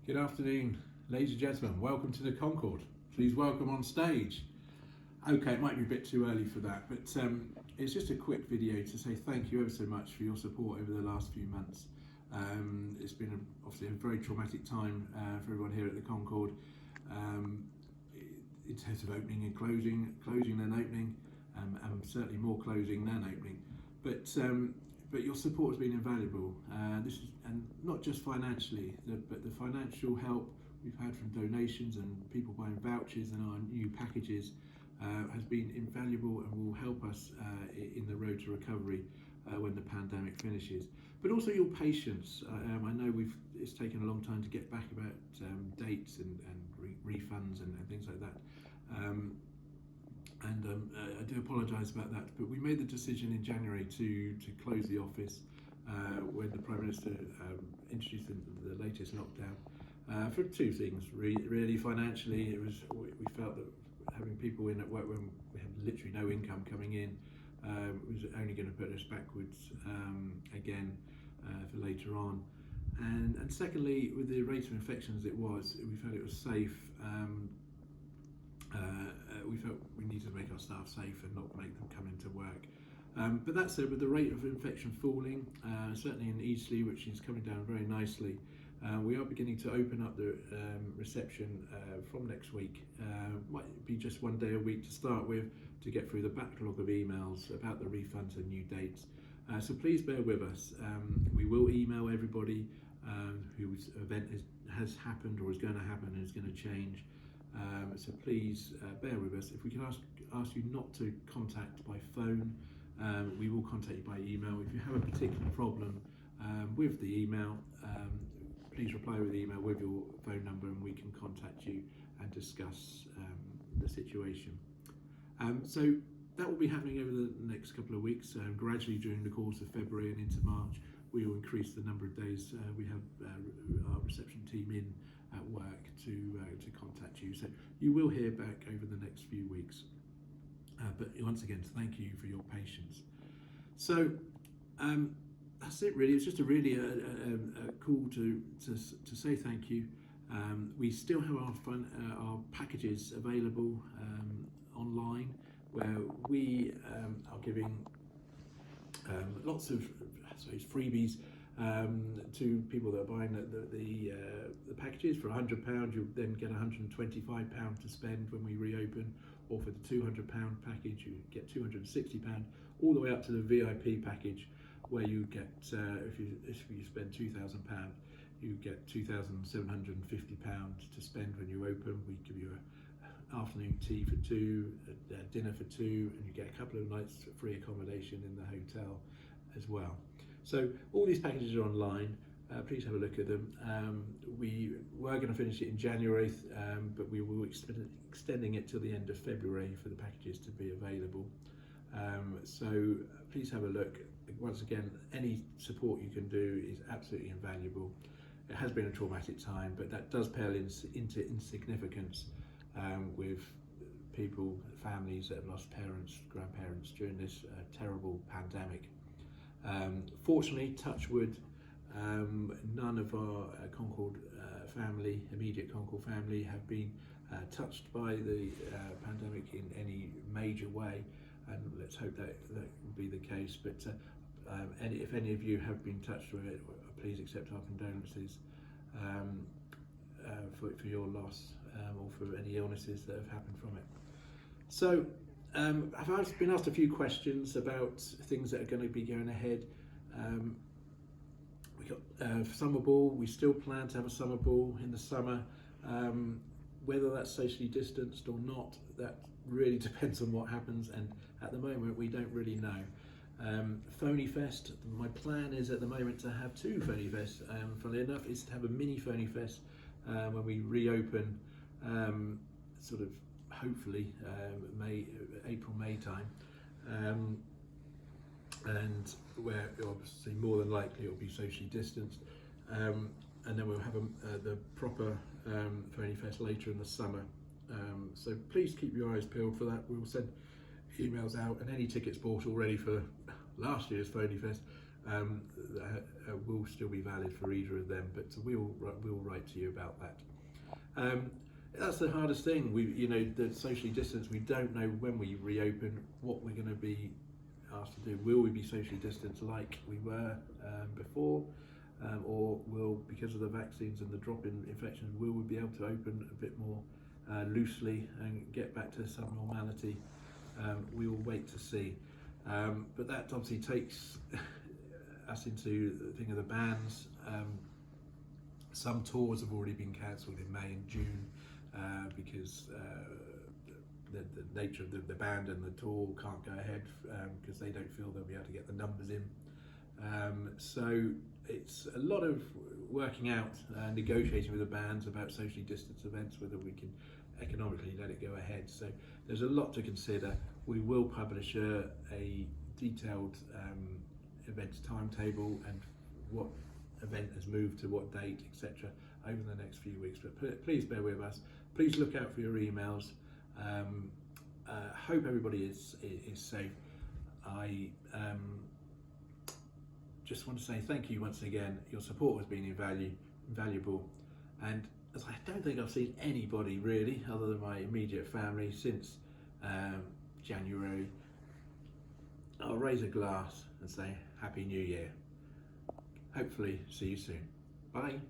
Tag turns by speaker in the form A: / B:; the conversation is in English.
A: Good afternoon, ladies and gentlemen. Welcome to the Concord. Please welcome on stage. Okay, it might be a bit too early for that, but it's just a quick video to say thank you ever so much for your support over the last few months. It's been obviously a very traumatic time for everyone here at the Concord, in terms of opening and closing then opening, and certainly more closing than opening. But your support has been invaluable. This is, and not just financially, but the financial help we've had from donations and people buying vouchers and our new packages has been invaluable and will help us in the road to recovery when the pandemic finishes. But also your patience. I know it's taken a long time to get back about dates and refunds and things like that. I do apologise about that, but we made the decision in January to close the office when the Prime Minister introduced the latest lockdown for two things. Really, financially, we felt that having people in at work when we had literally no income coming in was only going to put us backwards again for later on. And secondly, with the rate of infections we felt it was safe. We felt we needed to make our staff safe and not make them come into work. But that said, with the rate of infection falling, certainly in Eastleigh, which is coming down very nicely, we are beginning to open up the reception from next week. Might be just one day a week to start with, to get through the backlog of emails about the refunds and new dates. So please bear with us. We will email everybody whose event has happened or is going to happen and is going to change. So please bear with us. If we can ask you not to contact by phone, we will contact you by email. If you have a particular problem with the email, please reply with the email with your phone number and we can contact you and discuss the situation. So that will be happening over the next couple of weeks. Gradually during the course of February and into March, we will increase the number of days we have our reception team in at work to contact you. So you will hear back over the next few weeks. But once again, thank you for your patience. So that's it really. It's just a really a call to say thank you. We still have our packages available online, where we are giving lots of freebies to people that are buying the packages. For £100, you'll then get £125 to spend when we reopen, or for the £200 package, you get £260, all the way up to the VIP package, where you get if you spend £2,000, you get £2,750 to spend when you open. We give you an afternoon tea for two, a dinner for two, and you get a couple of nights free accommodation in the hotel as well. So all these packages are online. Please have a look at them. We were going to finish it in January, but we will be extending it till the end of February for the packages to be available. So please have a look. Once again, any support you can do is absolutely invaluable. It has been a traumatic time, but that does pale into insignificance with people, families that have lost parents, grandparents during this terrible pandemic. Fortunately, touch wood, none of our Concord family, immediate Concord family, have been touched by the pandemic in any major way, and let's hope that will be the case. But if any of you have been touched with it, please accept our condolences for your loss or for any illnesses that have happened from it. So I've been asked a few questions about things that are going to be going ahead. We got summer ball. We still plan to have a summer ball in the summer. Whether that's socially distanced or not, that really depends on what happens, and at the moment we don't really know. Phony Fest, my plan is at the moment to have two Phony Fests. Funnily enough, is to have a mini Phony Fest when we reopen, sort of hopefully April, May time, and where obviously more than likely it will be socially distanced, and then we'll have the proper Phony Fest later in the summer. So please keep your eyes peeled for that. We'll send emails out, and any tickets bought already for last year's Phony Fest will still be valid for either of them, but we'll write to you about that. That's the hardest thing. The socially distanced. We don't know when we reopen what we're going to be asked to do. Will we be socially distanced like we were before, or will, because of the vaccines and the drop in infections, will we be able to open a bit more loosely and get back to some normality? We will wait to see. But that obviously takes us into the thing of the bans. Some tours have already been cancelled in May and June because the nature of the band and the tour can't go ahead because they don't feel they'll be able to get the numbers in. So it's a lot of working out, negotiating with the bands about socially distanced events, whether we can economically let it go ahead. So there's a lot to consider. We will publish a detailed events timetable and what event has moved to what date, etc., over the next few weeks. But please bear with us. Please look out for your emails. Hope everybody is safe. I just want to say thank you once again. Your support has been invaluable, and as I don't think I've seen anybody really, other than my immediate family, since January. I'll raise a glass and say Happy New Year. Hopefully see you soon. Bye.